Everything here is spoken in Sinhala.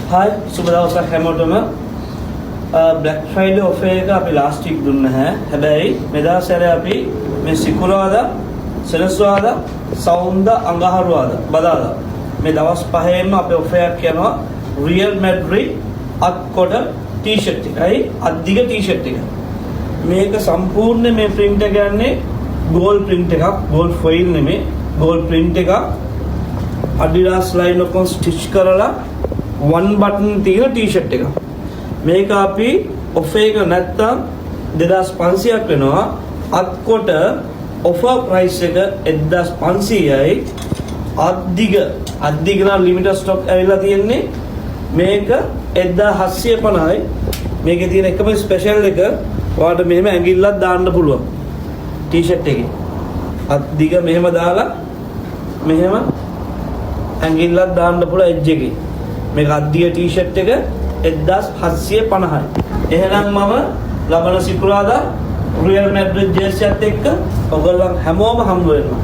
Hi, සුබ දවසක් හැමෝටම. Black Friday offer එක අපි last week දුන්න නැහැ. හැබැයි මෙදා සැරේ අපි මේ සිකුරාදා, සෙනසුරාදා, සවුන්දා, අඟහරුවාදා, බදාදා මේ දවස් පහේම අපේ offer එකක් යනවා Real Madrid අත්කොට t-shirt එකයි අද්දිග t-shirt එක. මේක සම්පූර්ණ මේ print එක යන්නේ gold print එකක්, gold foil නෙමෙයි, gold print එකක්. Adidas line එකක් stitch කරලා one button තියෙන t-shirt එක. මේක අපි offer එක නැත්තම් 2500ක් වෙනවා. අත්කොට offer price එක 1500යි. අද්දිග නම් limited stock ඇවිල්ලා තියෙන්නේ. මේක 1750යි. මේකේ තියෙන එකම ස්පෙෂල් එක ඔයාලට මෙහෙම ඇඟිල්ලක් දාන්න පුළුවන් t-shirt එකේ. අද්දිග මෙහෙම දාලා මෙහෙම ඇඟිල්ලක් දාන්න පුළුවන් edge එකේ. මේක අද්දිග t-shirt එක 1750යි. එහෙනම් මම ලබන සිකුරාදා Real Madrid ජර්සියත් එක්ක ඔයගොල්ලන් හැමෝම හම්බ වෙනවා.